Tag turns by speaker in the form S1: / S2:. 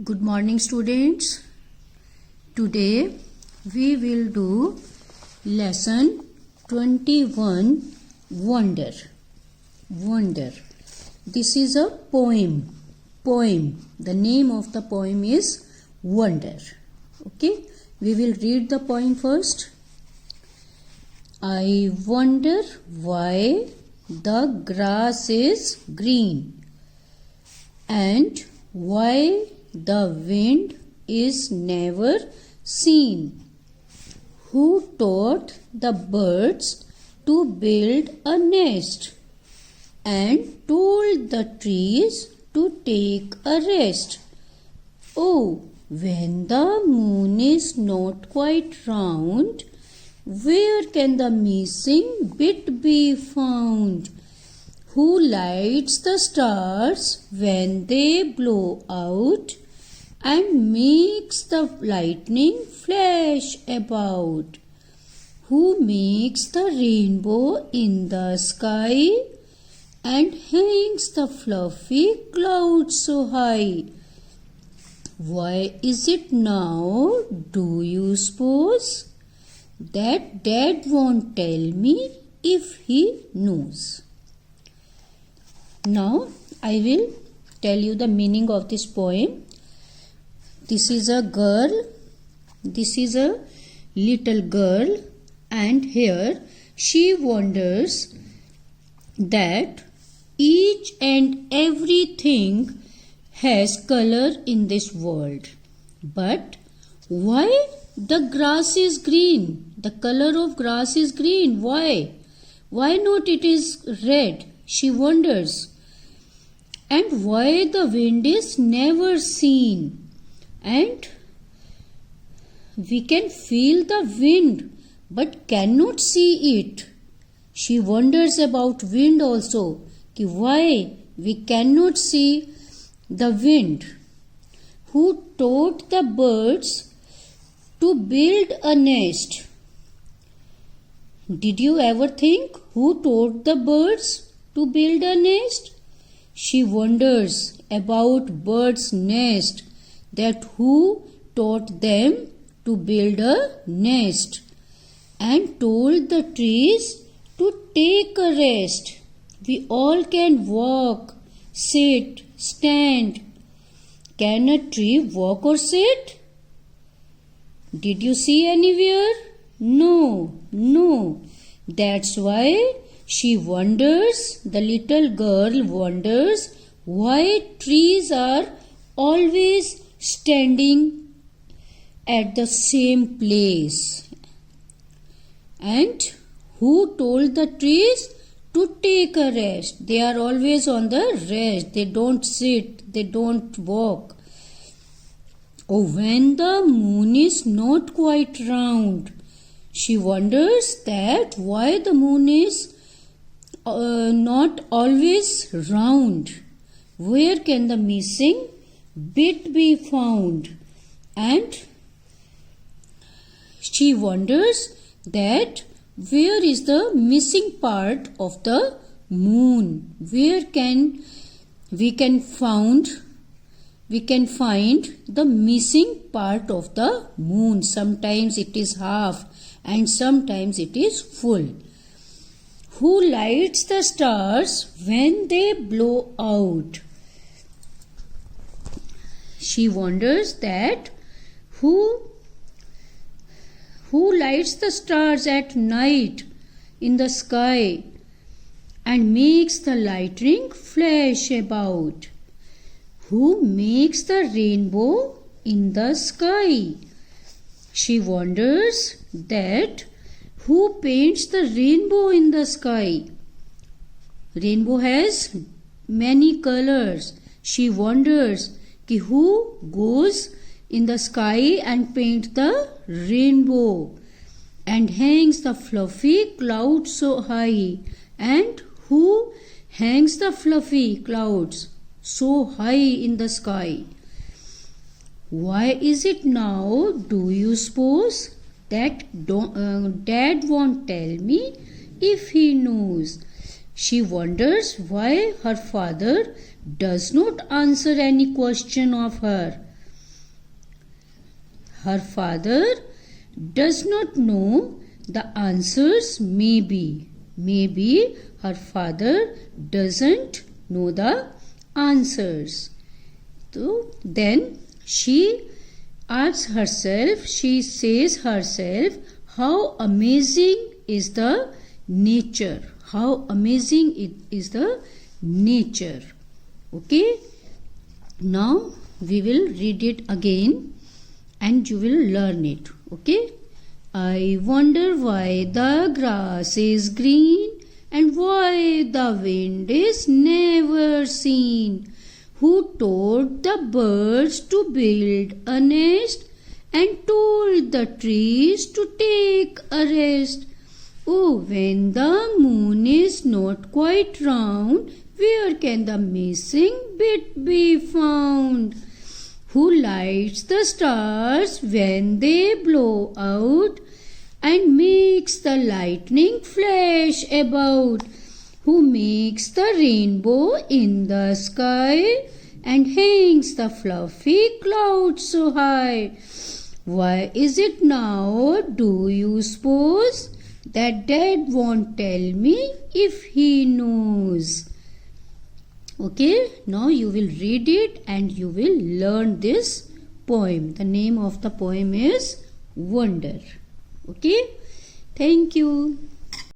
S1: Good morning, students. Today we will do lesson 21, Wonder. Wonder. This is a poem. The name of the poem is Wonder. Okay, we will read the poem first. I wonder why the grass is green and why the wind is never seen. Who taught the birds to build a nest and told the trees to take a rest? Oh, when the moon is not quite round, where can the missing bit be found? Who lights the stars when they blow out and makes the lightning flash about? Who makes the rainbow in the sky and hangs the fluffy clouds so high? Why is it now, do you suppose, that Dad won't tell me if he knows? Now I will tell you the meaning of this poem. This is a girl. This is a little girl, and here she wonders that each and everything has color in this world. But why the grass is green? The color of grass is green. Why? Why not it is red? She wonders. And why the wind is never seen? And we can feel the wind but cannot see it. She wonders about wind also. Why we cannot see the wind? Who taught the birds to build a nest? Did you ever think who taught the birds to build a nest? She wonders about birds' nest, that who taught them to build a nest and told the trees to take a rest. We all can walk, sit, stand. Can a tree walk or sit? Did you see anywhere? No. That's why she wonders, the little girl wonders why trees are always standing at the same place. And who told the trees to take a rest? They are always on the rest. They don't sit, they don't walk. Oh, when the moon is not quite round, she wonders that why the moon is not always round. Where can the missing bit be found? And she wonders that where is the missing part of the moon? Where can we find the missing part of the moon? Sometimes it is half and sometimes it is full. Who lights the stars when they blow out? She wonders that who lights the stars at night in the sky and makes the lightning flash about? Who makes the rainbow in the sky? She wonders that who paints the rainbow in the sky? Rainbow has many colors. She wonders who goes in the sky and paints the rainbow and hangs the fluffy clouds so high? And who hangs the fluffy clouds so high in the sky? Why is it now, do you suppose, that Dad won't tell me if he knows? She wonders why her father does not answer any question of her. her father does not know the answers. Maybe her father doesn't know the answers. So then she asks herself, she says herself, how amazing is the nature. How amazing it is the nature. Okay. Now we will read it again and you will learn it. Okay. I wonder why the grass is green and why the wind is never seen. Who taught the birds to build a nest and told the trees to take a rest? Oh, when the moon is not quite round, where can the missing bit be found? Who lights the stars when they blow out and makes the lightning flash about? Who makes the rainbow in the sky and hangs the fluffy clouds so high? Why is it now, do you suppose, that Dad won't tell me if he knows? Okay, now you will read it and you will learn this poem. The name of the poem is Wonder. Okay, thank you.